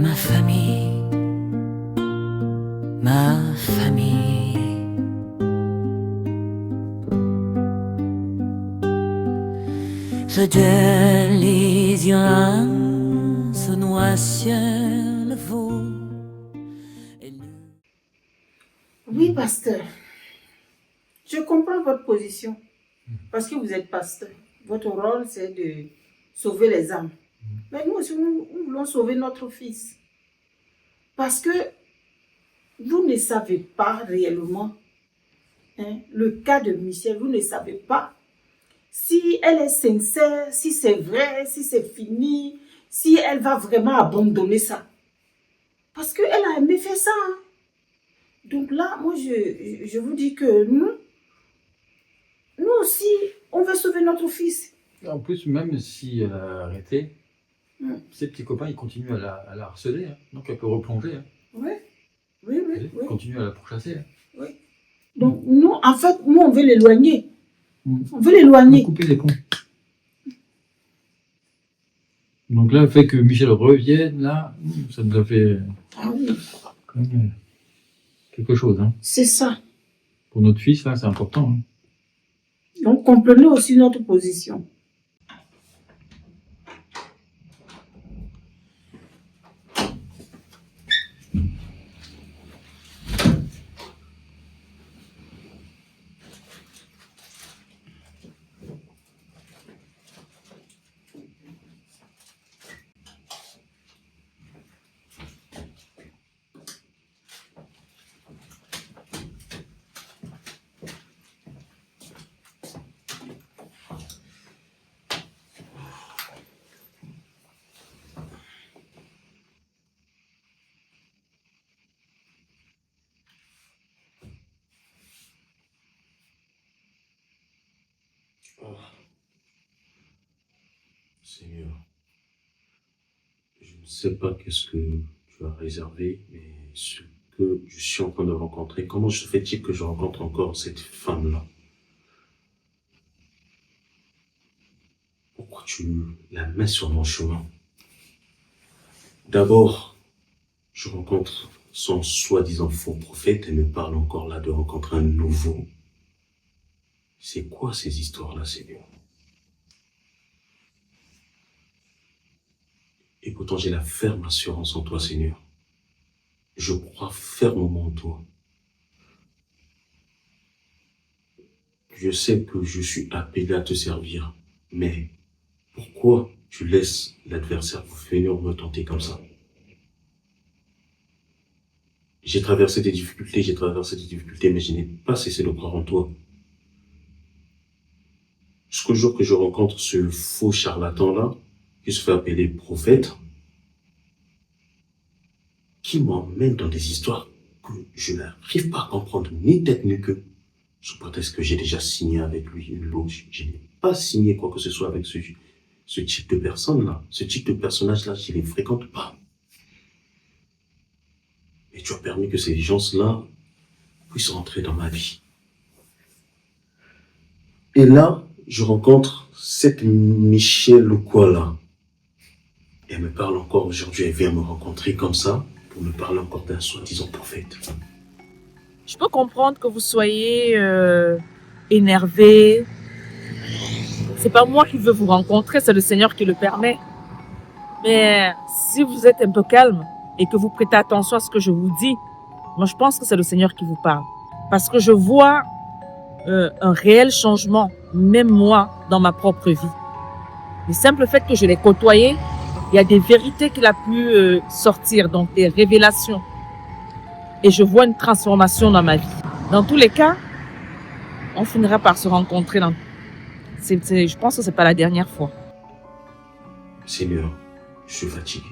Ma famille, ma famille. Je les yeux se noient sur le veau. Oui, pasteur. Je comprends votre position. Parce que vous êtes pasteur. Votre rôle, c'est de sauver les âmes. Mais nous aussi, nous voulons sauver notre fils. Parce que vous ne savez pas réellement le cas de Michel. Vous ne savez pas si elle est sincère, si c'est vrai, si c'est fini, si elle va vraiment abandonner ça. Parce qu'elle a aimé faire ça. Donc là, moi, je vous dis que nous aussi, on veut sauver notre fils. En plus, même si elle a arrêté, ses petits copains, ils continuent à la harceler. Donc elle peut replonger. Oui. Ils continuent à la pourchasser. Oui. Donc, nous, en fait, nous, on veut l'éloigner. On veut l'éloigner. Couper les ponts. Donc là, le fait que Michel revienne, là, ça nous a fait quand même quelque chose. C'est ça. Pour notre fils, là, c'est important. Donc, comprenez aussi notre position. Seigneur, je ne sais pas qu'est-ce que tu as réservé, mais ce que je suis en train de rencontrer, comment se fait-il que je rencontre encore cette femme-là? Pourquoi tu la mets sur mon chemin? D'abord, je rencontre son soi-disant faux prophète et me parle encore là de rencontrer un nouveau. C'est quoi ces histoires-là, Seigneur? Et pourtant, j'ai la ferme assurance en toi, Seigneur. Je crois fermement en toi. Je sais que je suis appelé à te servir, mais pourquoi tu laisses l'adversaire venir me tenter comme ça? J'ai traversé des difficultés, mais je n'ai pas cessé de croire en toi. Jusqu'au jour que je rencontre ce faux charlatan-là, qui se fait appeler prophète, qui m'emmène dans des histoires que je n'arrive pas à comprendre, ni tête ni queue, sous prétexte que j'ai déjà signé avec lui une loge. Je n'ai pas signé quoi que ce soit avec ce type de personne-là, ce type de personnage-là, je ne les fréquente pas. Et tu as permis que ces gens-là puissent rentrer dans ma vie. Et là, je rencontre cette Michel Lecois-là. Elle me parle encore aujourd'hui, elle vient me rencontrer comme ça, pour me parler encore d'un soi-disant prophète. Je peux comprendre que vous soyez énervé. C'est pas moi qui veux vous rencontrer, c'est le Seigneur qui le permet. Mais si vous êtes un peu calme et que vous prêtez attention à ce que je vous dis, moi je pense que c'est le Seigneur qui vous parle. Parce que je vois un réel changement, même moi, dans ma propre vie. Le simple fait que je l'ai côtoyé, il y a des vérités qu'il a pu sortir, donc des révélations. Et je vois une transformation dans ma vie. Dans tous les cas, on finira par se rencontrer. Je pense que c'est pas la dernière fois. Seigneur, je suis fatigué.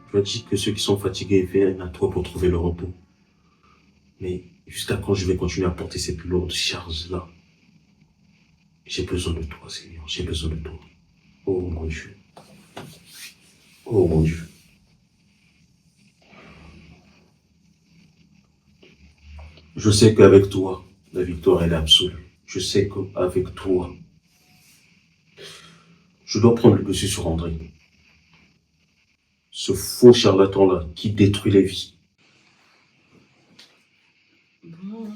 Tu as dit que ceux qui sont fatigués viennent à toi pour trouver le repos. Mais jusqu'à quand je vais continuer à porter cette lourde charge-là? J'ai besoin de toi, Seigneur, j'ai besoin de toi. Oh mon Dieu. Oh mon Dieu. Je sais qu'avec toi, la victoire elle est absolue. Je sais qu'avec toi, je dois prendre le dessus sur André. Ce faux charlatan-là qui détruit les vies. Bon,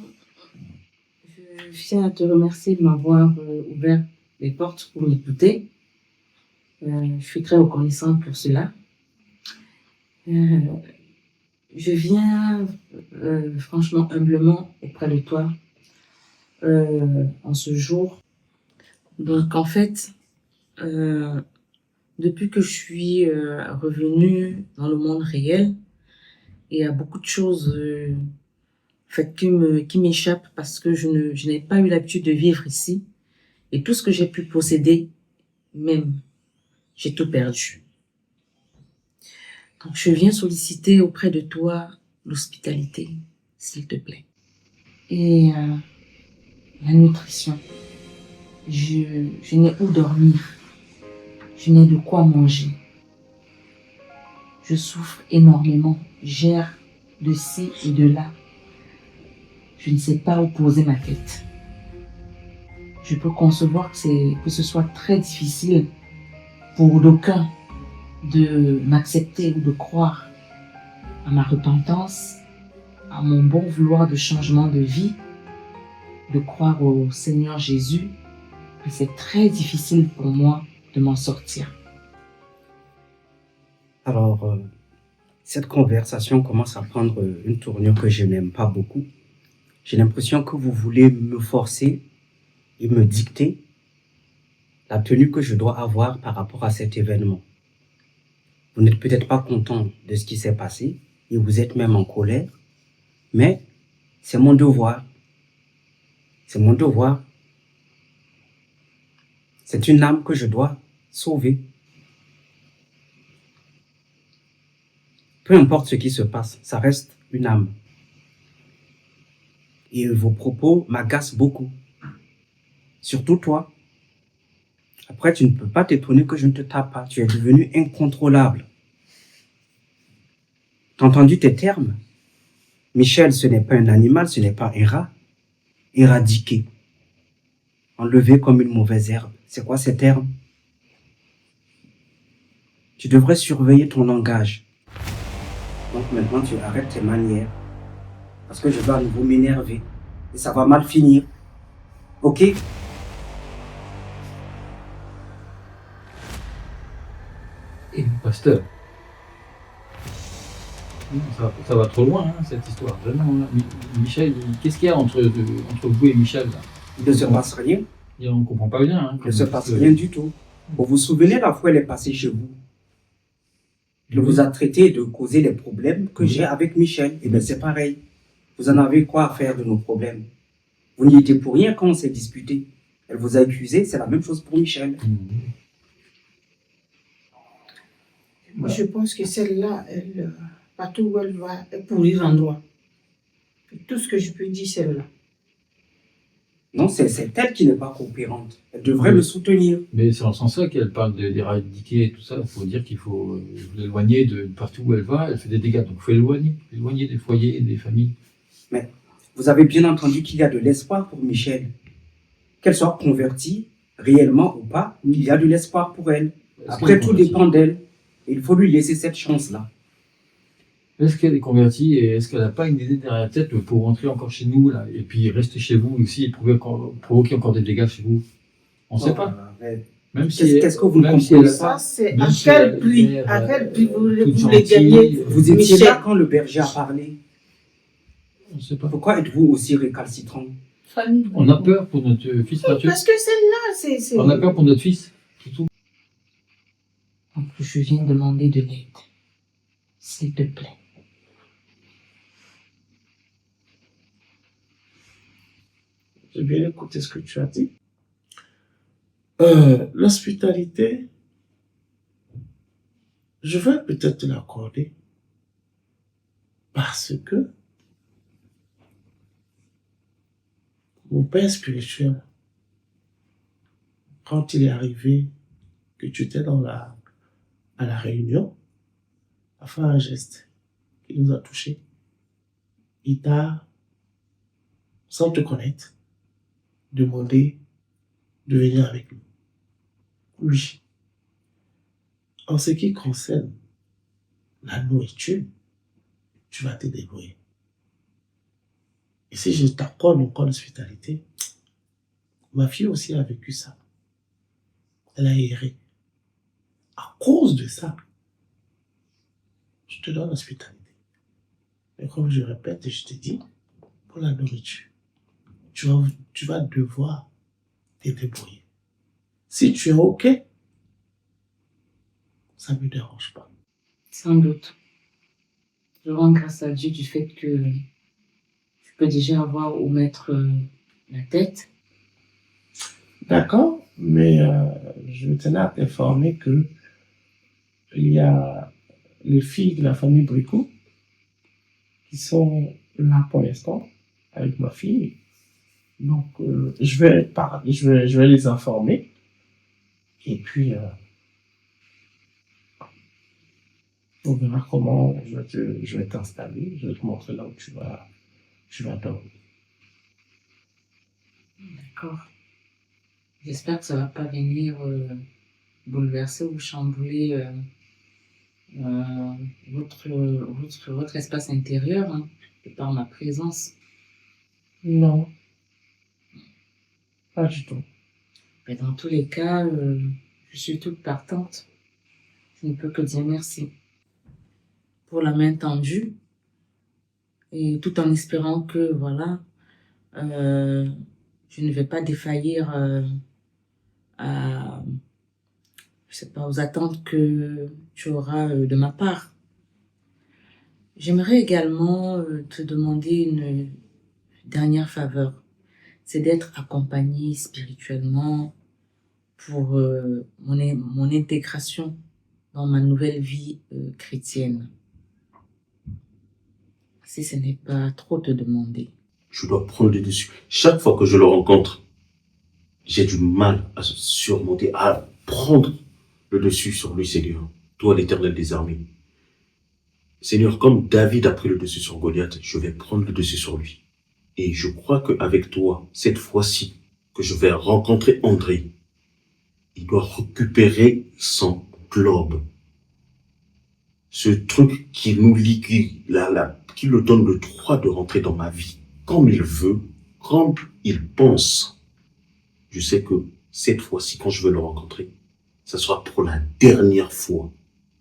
je tiens à te remercier de m'avoir ouvert les portes pour m'écouter. Je suis très reconnaissante pour cela. Je viens franchement, humblement auprès de toi en ce jour. Donc en fait, depuis que je suis revenue dans le monde réel, il y a beaucoup de choses qui m'échappent parce que je n'ai pas eu l'habitude de vivre ici. Et tout ce que j'ai pu posséder, même, j'ai tout perdu. Donc je viens solliciter auprès de toi l'hospitalité, s'il te plaît. Et la nutrition. Je n'ai où dormir. Je n'ai de quoi manger. Je souffre énormément. J'erre de ci et de là. Je ne sais pas où poser ma tête. Je peux concevoir que ce soit très difficile pour d'aucuns de m'accepter ou de croire à ma repentance, à mon bon vouloir de changement de vie, de croire au Seigneur Jésus. Et c'est très difficile pour moi de m'en sortir. Alors, cette conversation commence à prendre une tournure que je n'aime pas beaucoup. J'ai l'impression que vous voulez me forcer et me dicter la tenue que je dois avoir par rapport à cet événement. Vous n'êtes peut-être pas content de ce qui s'est passé et vous êtes même en colère, mais c'est mon devoir. C'est mon devoir. C'est une âme que je dois sauver. Peu importe ce qui se passe, ça reste une âme. Et vos propos m'agacent beaucoup. Surtout toi. Après, tu ne peux pas t'étonner que je ne te tape pas. Tu es devenu incontrôlable. T'as entendu tes termes? Michel, ce n'est pas un animal, ce n'est pas un rat. Éradiqué. Enlevé comme une mauvaise herbe. C'est quoi ces termes? Tu devrais surveiller ton langage. Donc maintenant, tu arrêtes tes manières. Parce que je vais à nouveau m'énerver. Et ça va mal finir. Ok? Et pasteur, ça va trop loin, hein, cette histoire. Vraiment, là. Michel, qu'est-ce qu'il y a entre vous et Michel là? Il ne se passe rien. Et on ne comprend pas bien. Hein, Il ne se passe rien du tout. Vous vous souvenez la fois où elle est passée chez vous? Elle vous a traité de causer les problèmes que j'ai avec Michel. Et bien c'est pareil. Vous en avez quoi à faire de nos problèmes? Vous n'y étiez pour rien quand on s'est disputé. Elle vous a accusé, c'est la même chose pour Michel. Moi, je pense que celle-là, partout où elle va, elle pourrit l'endroit. Tout ce que je peux dire, celle-là. Non, c'est elle qui n'est pas coopérante. Elle devrait me soutenir. Mais c'est en ce sens-là qu'elle parle d'éradiquer et tout ça. Il faut dire qu'il faut l'éloigner de partout où elle va. Elle fait des dégâts, donc il faut l'éloigner des foyers, des familles. Mais vous avez bien entendu qu'il y a de l'espoir pour Michel. Qu'elle soit convertie, réellement ou pas, il y a de l'espoir pour elle. Après, tout dépend d'elle. Et il faut lui laisser cette chance-là. Est-ce qu'elle est convertie et est-ce qu'elle n'a pas une idée derrière la tête pour rentrer encore chez nous là, et puis rester chez vous aussi et provoquer encore des dégâts chez vous? On ne sait pas. Même si Qu'est-ce que vous ne si comprenez elle- pas? Ça, c'est même à si quel elle prix? a À l'air, quel prix vous toute voulez gentille, gagner? Vous étiez Michel. là quand le berger a parlé. On ne sait pas. Pourquoi êtes-vous aussi récalcitrant? On a peur pour notre fils Mathieu. Parce que celle-là, c'est... On a peur pour notre fils, c'est tout. Donc je viens demander de l'aide. S'il te plaît. J'ai bien écouté ce que tu as dit. L'hospitalité, je vais peut-être te l'accorder parce que mon père spirituel, quand il est arrivé que tu étais à la réunion, a fait un geste qui nous a touchés. Il t'a, sans te connaître, demandé de venir avec nous. Oui. En ce qui concerne la nourriture, tu vas te débrouiller. Et si je t'accorde encore l'hospitalité, ma fille aussi a vécu ça. Elle a erré. À cause de ça, je te donne l'hospitalité. Mais comme je répète et je te dis, pour la nourriture, tu vas devoir te débrouiller. Si tu es OK, ça ne me dérange pas. Sans doute. Je rends grâce à Dieu du fait que je peux déjà avoir où mettre la tête. D'accord, mais je tenais à t'informer que il y a les filles de la famille Bricot qui sont là pour l'instant avec ma fille. Donc, je vais les informer. Et puis, on verra comment je vais t'installer. Je vais te montrer là où tu vas dormir. D'accord. J'espère que ça ne va pas venir bouleverser ou chambouler votre espace intérieur, hein, de par ma présence. Non, pas du tout. Mais dans tous les cas, je suis toute partante. Je ne peux que dire merci pour la main tendue et tout en espérant que, voilà, je ne vais pas défaillir aux attentes que tu auras de ma part. J'aimerais également te demander une dernière faveur. C'est d'être accompagné spirituellement pour mon intégration dans ma nouvelle vie chrétienne. Si ce n'est pas trop te demander. Je dois prendre le dessus. Chaque fois que je le rencontre, j'ai du mal à surmonter, à prendre le dessus sur lui, Seigneur. Toi, l'Éternel des armées. Seigneur, comme David a pris le dessus sur Goliath, je vais prendre le dessus sur lui. Et je crois qu'avec toi, cette fois-ci, que je vais rencontrer André, il doit récupérer son globe. Ce truc qui nous lie, qui le donne le droit de rentrer dans ma vie, comme il veut, comme il pense. Je sais que cette fois-ci, quand je vais le rencontrer, ça sera pour la dernière fois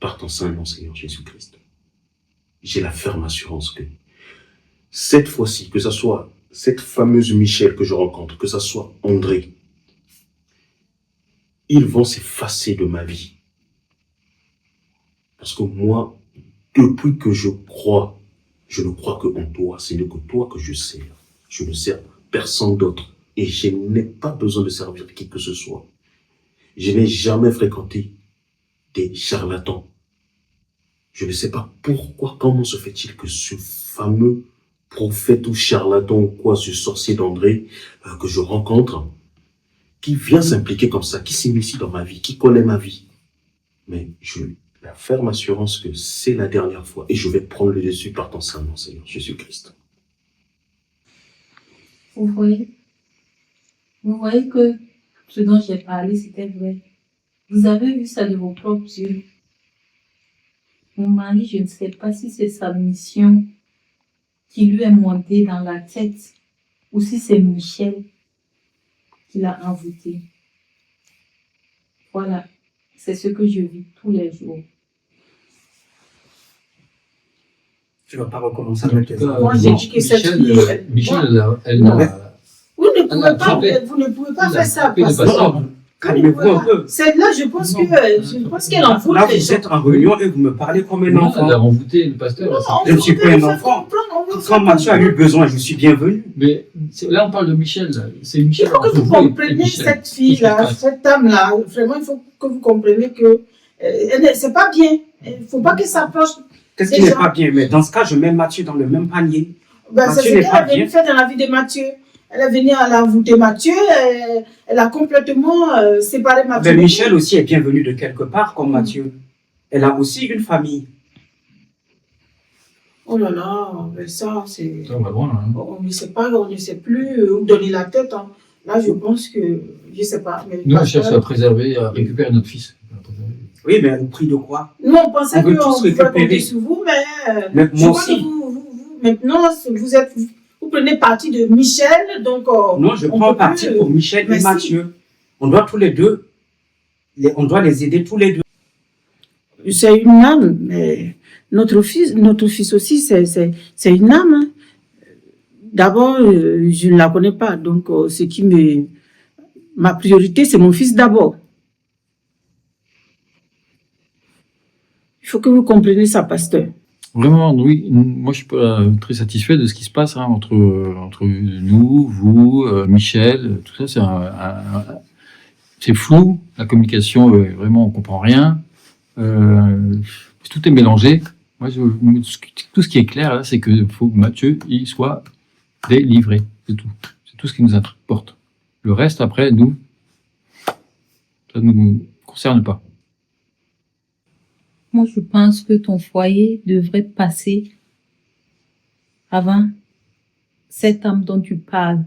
par ton saint nom, Seigneur Jésus-Christ. J'ai la ferme assurance que cette fois-ci, que ce soit cette fameuse Michel que je rencontre, que ce soit André, ils vont s'effacer de ma vie. Parce que moi, depuis que je crois, je ne crois que en toi, c'est que toi que je sers. Je ne sers personne d'autre. Et je n'ai pas besoin de servir qui que ce soit. Je n'ai jamais fréquenté des charlatans. Je ne sais pas pourquoi, comment se fait-il que ce fameux prophète ou charlatan ou quoi, ce sorcier d'André que je rencontre, qui vient s'impliquer comme ça, qui s'initie dans ma vie, qui connaît ma vie. Mais j'ai la ferme assurance que c'est la dernière fois et je vais prendre le dessus par ton saint nom, Seigneur Jésus-Christ. Vous voyez que ce dont j'ai parlé, c'était vrai. Vous avez vu ça de vos propres yeux. Mon mari, je ne sais pas si c'est sa mission qui lui est montée dans la tête ou si c'est Michel qui l'a envoûté. Voilà, c'est ce que je vis tous les jours. Tu ne vas pas recommencer avec les Moi, j'ai dit que cette fille... Michel, elle a... Vous ne pouvez pas faire ça. Parce que calmez-vous un peu. celle-là, je pense qu'elle en fout. Là, vous êtes en réunion et vous me parlez comme un enfant. Elle a renvoûté le pasteur. Je ne suis pas un enfant. Quand Mathieu a eu besoin, je suis bienvenu. Mais là, on parle de Michel. C'est Michel. Il faut que vous compreniez cette fille-là, cette dame-là. Vraiment, il faut que vous compreniez que c'est pas bien. Il ne faut pas qu'elle s'approche. Qu'est-ce qui n'est pas bien? Mais dans ce cas, je mets Mathieu dans le même panier. Ben, c'est ce qu'elle est venue faire dans la vie de Mathieu. Elle est venue à l'envoûter Mathieu. Elle a complètement séparé Mathieu. Mais Michel aussi est bienvenue de quelque part, comme Mathieu. Elle a aussi une famille. Oh là là, mais ça, c'est... Ça va loin, hein. On ne sait pas, on ne sait plus où donner la tête. Hein. Là, je pense que... Je ne sais pas. Mais Nous, on cherche à préserver, à récupérer notre fils. Oui, mais au prix de quoi? Nous, on pensait On veut qu'on tous pouvait récupérer. compter sur vous, mais Mais je moi vois que aussi. maintenant, vous prenez parti de Michel, donc Non, je on prends peut parti plus, pour Michel et merci. Mathieu. On doit tous les deux, on doit les aider tous les deux. C'est une âme, mais notre fils aussi, c'est une âme. Hein. D'abord, je ne la connais pas, donc ma priorité, c'est mon fils d'abord. Il faut que vous compreniez ça, pasteur. Vraiment, oui. Moi, je suis pas très satisfait de ce qui se passe entre nous, vous, Michel. Tout ça, c'est flou. La communication, vraiment, on comprend rien. Tout est mélangé. Moi, tout ce qui est clair là, c'est que faut que Mathieu il soit délivré. C'est tout. C'est tout ce qui nous importe. Le reste, après, ça ne nous concerne pas. Moi, je pense que ton foyer devrait passer avant cette âme dont tu parles.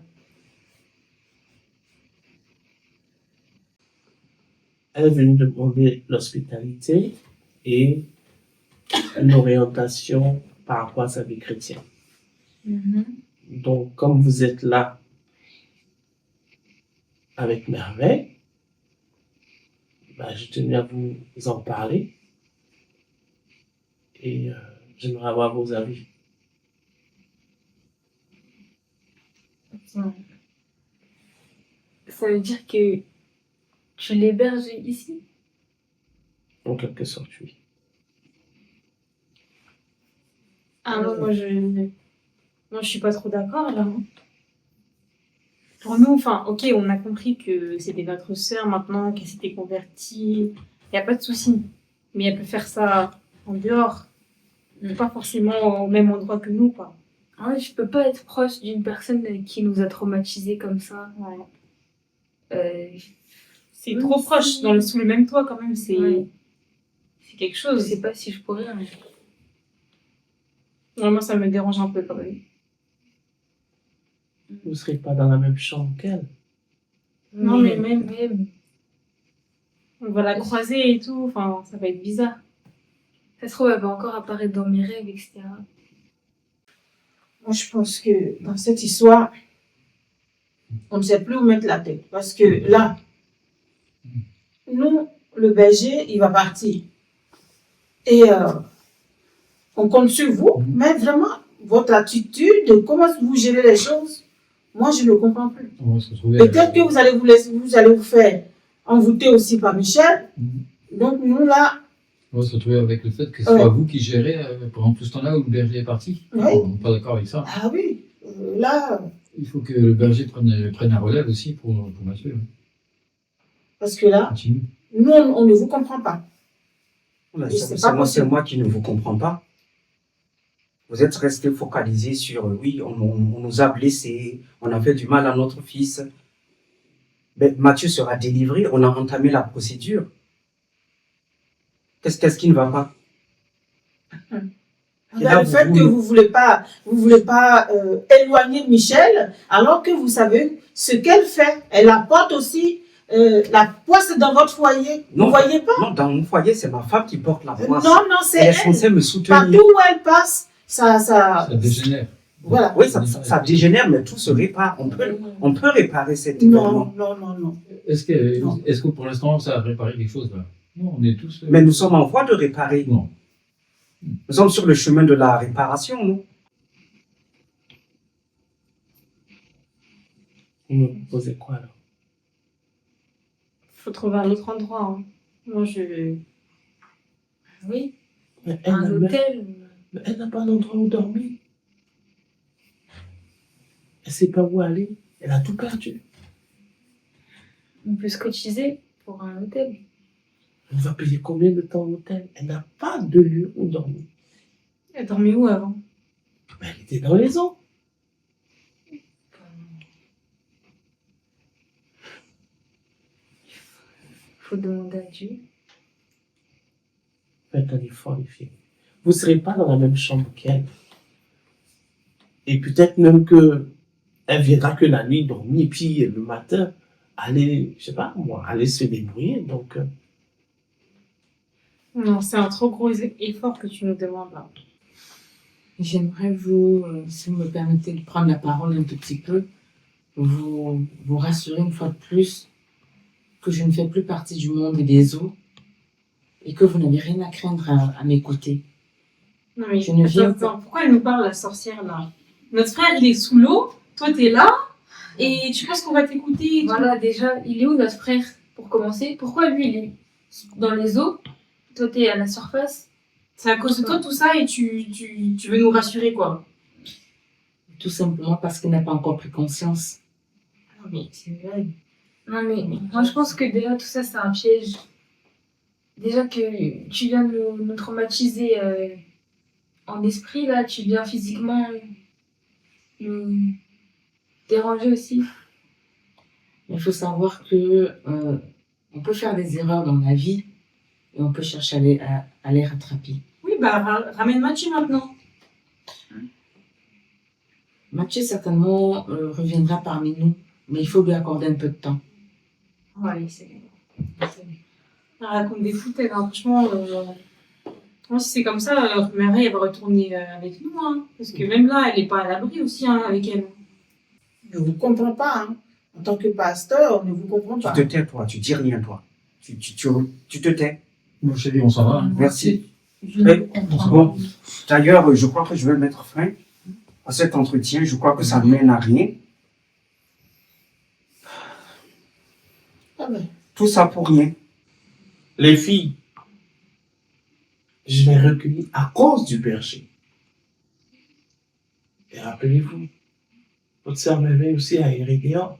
Elle est venue demander l'hospitalité et une orientation par rapport à sa vie chrétienne. Donc, comme vous êtes là avec merveille, je tenais à vous en parler et j'aimerais avoir vos avis. Ça veut dire que tu l'héberges ici? En quelque sorte, oui. Ah non, moi je suis pas trop d'accord là. Pour nous, enfin, ok, on a compris que c'était notre sœur maintenant, qu'elle s'était convertie, y a pas de souci. Mais elle peut faire ça en dehors, pas forcément au même endroit que nous, quoi. Ouais, je peux pas être proche d'une personne qui nous a traumatisés comme ça. C'est trop proche, sous le même toit quand même, c'est quelque Je chose. sais pas si je pourrais. Mais... Ouais, moi ça me dérange un peu quand même. Vous ne serez pas dans la même chambre qu'elle. Non, mais même, on va la croiser et tout, enfin, ça va être bizarre. Ça se trouve, elle va encore apparaître dans mes rêves, etc. Moi, je pense que dans cette histoire, on ne sait plus où mettre la tête. Parce que là, nous, le berger, il va partir. Et on compte sur vous, mais vraiment, votre attitude, comment vous gérez les choses, moi, je ne le comprends plus. Peut-être que vous allez vous faire envoûter aussi par Michel. Donc, nous, là... On va se retrouver avec le fait que ce soit vous qui gérez pendant tout ce temps-là où le berger est parti. Oui. On n'est pas d'accord avec ça. Ah oui, là... Il faut que le berger prenne un relève aussi pour Mathieu. Parce que là, Continue. nous, on ne vous comprend pas. C'est moi qui ne vous comprends pas. Vous êtes resté focalisé sur oui, on nous a blessés, on a fait du mal à notre fils. Mais Mathieu sera délivré, on a entamé la procédure. Qu'est-ce qui ne va pas? Le fait que vous voulez pas éloigner Michel, alors que vous savez ce qu'elle fait. Elle apporte aussi la poisse dans votre foyer. Non, vous voyez pas? Non, dans mon foyer, c'est ma femme qui porte la poisse. Non, c'est elle. Elle est censée me soutenir. Partout où elle passe, ça dégénère. Voilà. Oui, ça dégénère, mais tout se répare. On peut réparer cet événement. Non. Est-ce que pour l'instant, ça a réparé quelque chose là? Non, on est tous... Mais nous sommes en voie de réparer. Non. Nous sommes sur le chemin de la réparation, non? Vous me proposez quoi, alors? Faut trouver un autre endroit. Hein. Moi, Oui, Mais un hôtel. Mais elle n'a pas d'endroit où dormir. Elle ne sait pas où aller. Elle a tout perdu. On peut se cotiser pour un hôtel. Elle va payer combien de temps l'hôtel? Elle n'a pas de lieu où dormir. Elle dormait où avant? Mais elle était dans les eaux. Faut demander à Dieu. Faites un effort, les filles. Vous ne serez pas dans la même chambre qu'elle. Et peut-être même que elle viendra que la nuit dormir, et puis le matin, aller, je sais pas moi, aller se débrouiller. Donc, Non, c'est un trop gros effort que tu nous demandes là. J'aimerais vous, si vous me permettez de prendre la parole un tout petit peu, vous rassurer une fois de plus que je ne fais plus partie du monde et des eaux et que vous n'avez rien à craindre à m'écouter. Non mais Je ne viens attends, pourquoi elle nous parle la sorcière là? Notre frère il est sous l'eau, toi t'es là, et tu penses qu'on va t'écouter et tout. Voilà, déjà, il est où notre frère, pour commencer? Pourquoi lui, il est dans les eaux? Toi, t'es à la surface? C'est à cause de toi tout ça et tu veux nous rassurer quoi? Tout simplement parce qu'il n'a pas encore pris conscience. Non mais c'est vrai. Non, mais moi, je pense que déjà, tout ça, c'est un piège. Déjà que tu viens de nous traumatiser en esprit, là, tu viens physiquement nous déranger aussi. Il faut savoir que on peut faire des erreurs dans la vie et on peut chercher à les rattraper. Oui bah ramène Mathieu maintenant. Mathieu certainement reviendra parmi nous, mais il faut lui accorder un peu de temps. Ouais, c'est... Elle raconte des foutaises, hein. Franchement, moi, si c'est comme ça, Marie, elle va retourner avec nous, hein. Parce que même là, elle n'est pas à l'abri aussi, hein, avec elle. Je ne vous comprends pas. Hein. En tant que pasteur, on ne vous comprend Tu pas. te tais, toi. Tu dis rien, toi. Tu te tais. Bon, je t'ai dit, on s'en va. Merci. Je ne Eh, vous comprends bon. pas. D'ailleurs, je crois que je vais mettre fin à cet entretien. Je crois que ça ne mène à rien. Ah ben, Tout ça pour rien. Les filles, je l'ai recueilli à cause du berger. Et rappelez-vous, votre sœur m'avait aussi à Hérédéon.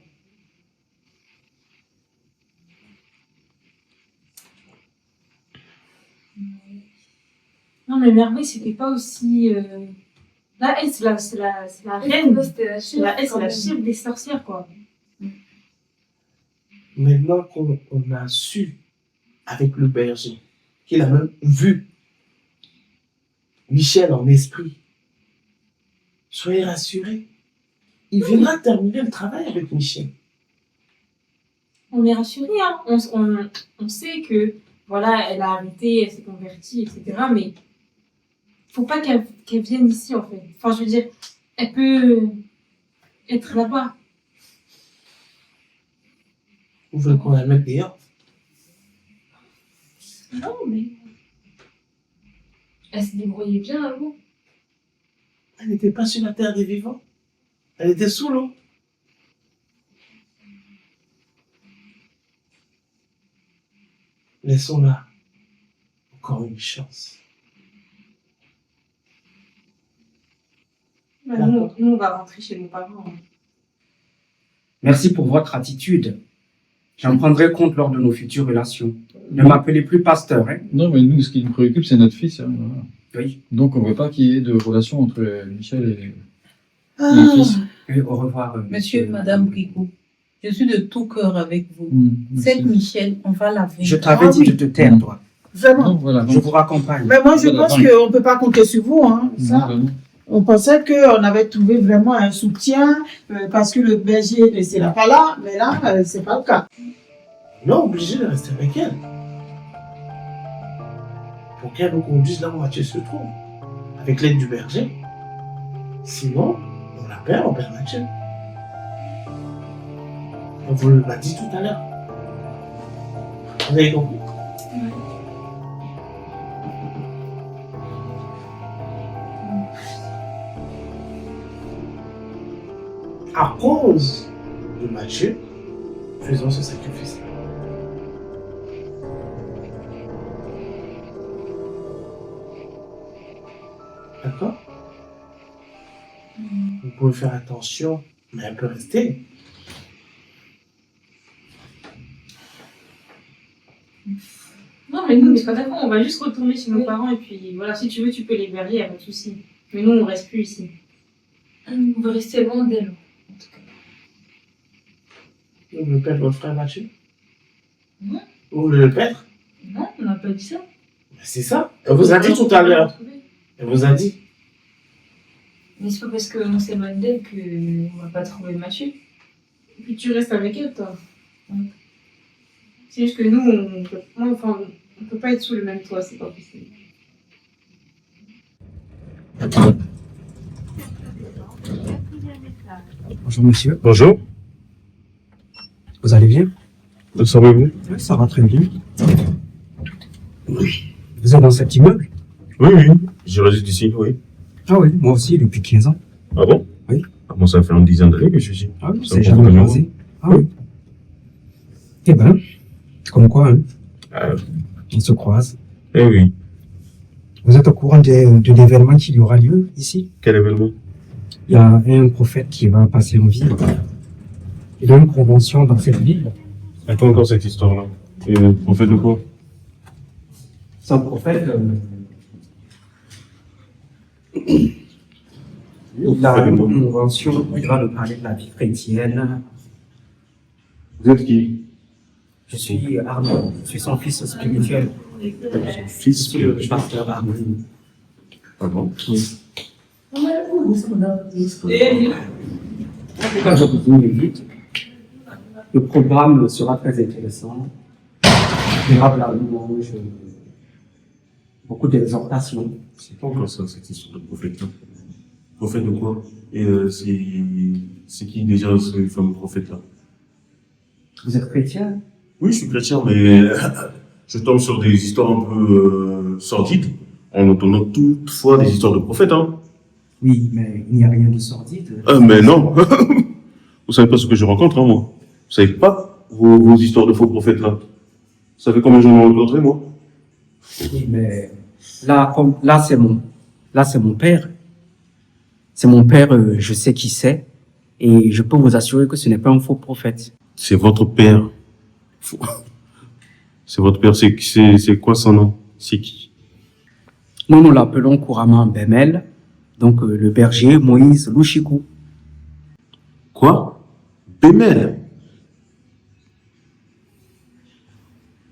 Non, mais Merveille, c'était pas aussi... Là, elle, c'est la reine. C'était la chef, Elle, c'est quand la même. chef des sorcières, quoi. Maintenant qu'on a su, avec le berger, qu'il a même vu Michel en esprit, soyez rassurés. Il viendra terminer le travail avec Michel. On est rassurés, hein. On sait que, voilà, elle a arrêté, elle s'est convertie, etc. Mais faut pas qu'elle vienne ici, en fait. Enfin, je veux dire, elle peut être là-bas. Vous voulez qu'on la mette dehors? Non, mais... Elle se débrouillait bien avant. Elle n'était pas sur la terre des vivants. Elle était sous l'eau. Laissons-la encore une chance. Bah, nous, on va rentrer chez nos parents. Hein. Merci pour votre attitude. J'en prendrai compte lors de nos futures relations. Ne m'appelez plus pasteur, hein? Non, mais nous, ce qui nous préoccupe, c'est notre fils. Hein, voilà. Oui. Donc, on ne veut pas qu'il y ait de relation entre Michel et ah, le fils. Et au revoir. Monsieur, Madame Bricot, je suis de tout cœur avec vous. Merci. Cette Michel, on va la Je vaincre. t'avais dit de te taire, toi. vraiment. Non, voilà. Je vous raccompagne. Mais moi, je Voilà, pense voilà. qu'on ne peut pas compter sur vous. Hein, Non, ça. bah non. On pensait qu'on avait trouvé vraiment un soutien parce que le berger ne sera pas là. Mais là, c'est pas le cas. Non, obligé de rester avec elle. Pour qu'elle nous conduise là où Mathieu se trouve. Avec l'aide du berger. Sinon, on la perd, on perd Mathieu. On vous l'a dit tout à l'heure. Vous avez compris? À cause de Mathieu, faisons ce sacrifice. D'accord? Vous pouvez faire attention, mais elle peut rester. Non, mais nous, on n'est pas d'accord. On va juste retourner chez nos parents et puis voilà, si tu veux, tu peux les berger, y a pas de souci. Mais nous, on reste plus ici. On veut rester loin d'elle, en tout cas. Vous voulez perdre votre frère Mathieu? Non. Vous voulez le perdre? Non, on n'a pas dit ça. Ben, c'est ça. Elle vous a dit tout à l'heure. Elle vous a dit. Mais c'est pas parce qu'on s'éloigne d'elle qu'on va pas trouver Mathieu. Et puis tu restes avec elle, toi. C'est juste que nous, On peut pas être sous le même toit, c'est pas possible. Bonjour monsieur, Bonjour, vous allez bien? où savez-vous? Oui, ça va très bien. Vous êtes dans cet immeuble? Oui, je réside ici, oui. Ah oui, moi aussi, depuis 15 ans. Ah bon? Oui. Ah bon, ça fait une dizaine d'années que je suis ici. Ah oui, Ça c'est me jamais confirme. croisé. Ah oui. Eh ben, comme quoi, hein, Ah, on se croise. eh oui. Vous êtes au courant de l'événement qui aura lieu ici? Quel événement? Il y a un prophète qui va passer en ville. Il a une convention dans cette ville. Attends encore cette histoire-là. Et on fait de quoi? C'est un prophète. Il a une convention, il va nous parler de la vie chrétienne. Vous êtes qui? Je suis Arnaud, je suis son fils spirituel. Son fils Je suis le pasteur Arnaud. Ah bon? En tout cas, je vous invite. Le programme sera très intéressant. Il y aura de la louange, beaucoup d'exhortations. C'est pas encore ça, cette histoire de prophète-là. Prophète de quoi? Et c'est qui déjà ce fameux prophète-là? Vous êtes chrétien? Oui, je suis chrétien, mais je tombe sur des histoires un peu sordides, en entendant toutefois des histoires de prophètes, hein. Oui, mais il n'y a rien de sordide. Mais non. Vous savez pas ce que je rencontre, hein, moi. Vous savez pas vos histoires de faux prophètes, là. Ça fait combien j'en ai rencontré, moi? Oui, mais là, c'est mon père. C'est mon père, je sais qui c'est. Et je peux vous assurer que ce n'est pas un faux prophète. C'est votre père. C'est votre père, c'est quoi son nom? C'est qui? Nous l'appelons couramment Bemel. Donc, le berger Moïse Louchikou. Quoi? Bemel?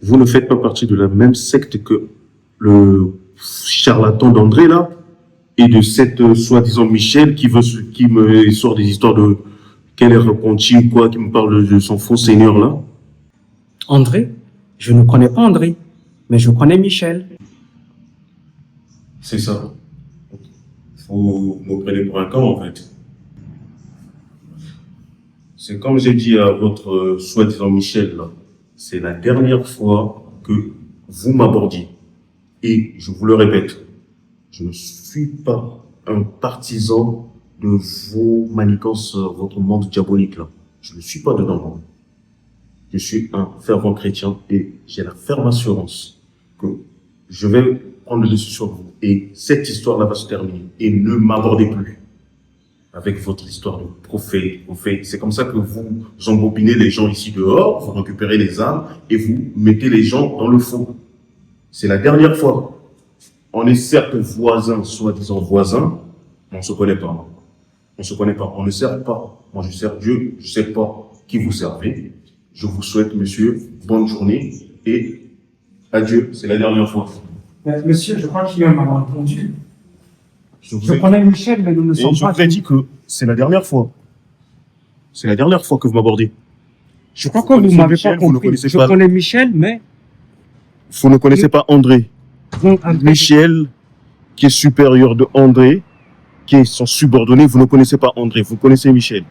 Vous ne faites pas partie de la même secte que le charlatan d'André, là? Et de cette soi-disant Michel qui me sort des histoires de quel est repenti ou quoi, qui me parle de son faux seigneur, là? André? Je ne connais pas André, mais je connais Michel. C'est ça. Vous me prenez pour un con, en fait. C'est comme j'ai dit à votre soi-disant Michel, là. C'est la dernière fois que vous m'abordiez. Et je vous le répète, je ne suis pas un partisan de vos manigances, votre monde diabolique, là. Je ne suis pas dedans, moi. Je suis un fervent chrétien et j'ai la ferme assurance que je vais prendre le dessus sur vous. Et cette histoire-là va se terminer. Et ne m'abordez plus avec votre histoire de prophète. C'est comme ça que vous embobinez les gens ici dehors, vous récupérez les âmes et vous mettez les gens dans le faux. C'est la dernière fois. On est certes voisins, soi-disant voisins, mais on ne se connaît pas. On ne se connaît pas. On ne sert pas. Moi, je sers Dieu. Je ne sais pas qui vous servez. Je vous souhaite, monsieur, bonne journée et adieu. C'est la dernière fois. Monsieur, je crois qu'il y a un malentendu. Je connais Michel, mais nous ne sommes pas... Je vous ai dit que c'est la dernière fois. C'est la dernière fois que vous m'abordez. Je crois que vous ne m'avez pas compris. Je connais Michel, mais... Vous ne connaissez pas André. Bon, Michel, qui est supérieur de André, qui est son subordonné, vous ne connaissez pas André, vous connaissez Michel.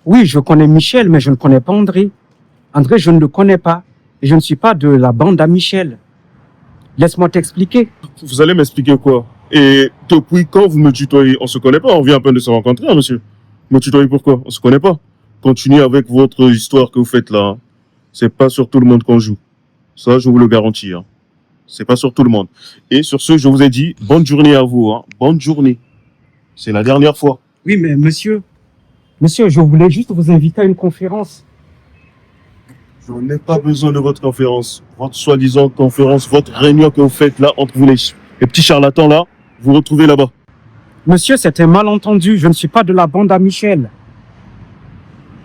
Oui, je connais Michel, mais je ne connais pas André. André, je ne le connais pas. Et je ne suis pas de la bande à Michel. Laisse-moi t'expliquer. Vous allez m'expliquer quoi? Et depuis quand vous me tutoyez? On ne se connaît pas, on vient à peine de se rencontrer, hein, monsieur. Me tutoyez pourquoi? On ne se connaît pas. Continuez avec votre histoire que vous faites là. Hein. C'est pas sur tout le monde qu'on joue. Ça, je vous le garantis. Hein. C'est pas sur tout le monde. Et sur ce, je vous ai dit, bonne journée à vous. Hein. Bonne journée. C'est la dernière fois. Oui, mais monsieur, je voulais juste vous inviter à une conférence. Je n'ai pas besoin de votre conférence. Votre soi-disant conférence, votre réunion que vous faites là, entre vous les petits charlatans là, vous retrouvez là-bas. Monsieur, c'est un malentendu. Je ne suis pas de la bande à Michel.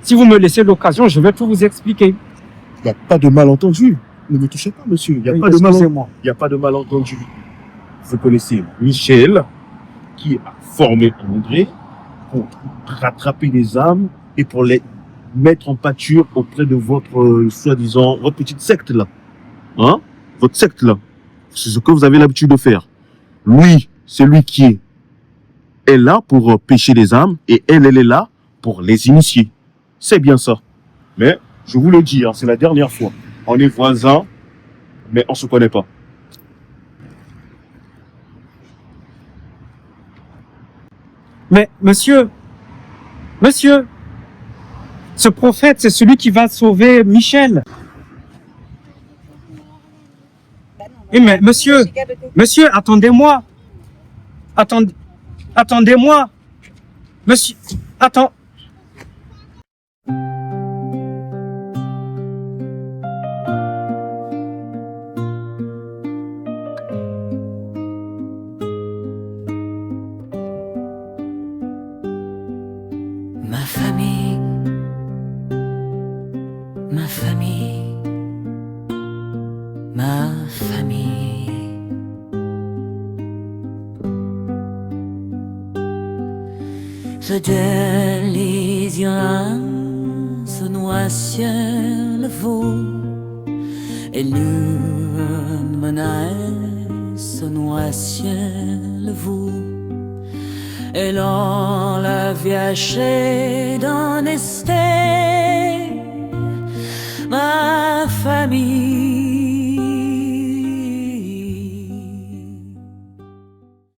Si vous me laissez l'occasion, je vais tout vous expliquer. Il n'y a pas de malentendu. Ne me touchez pas, monsieur. Il n'y a, pas de il y a pas de malentendu. Vous connaissez Michel, qui a formé André pour rattraper les âmes et pour les mettre en pâture auprès de votre, soi-disant, votre petite secte là. Hein? votre secte là, c'est ce que vous avez l'habitude de faire. Lui, c'est lui qui est là pour pêcher les âmes et elle est là pour les initier. C'est bien ça. Mais je vous le dis, hein, c'est la dernière fois. On est voisins, mais on se connaît pas. Mais monsieur, ce prophète, c'est celui qui va sauver Michel. Oui, mais monsieur, attendez-moi. Attendez-moi. Monsieur, attends. Ma famille, ma famille, ma famille. Je delizia se noie le veau et l'une menace se noie le veau. Et l'on la viaché dans l'esté, ma famille.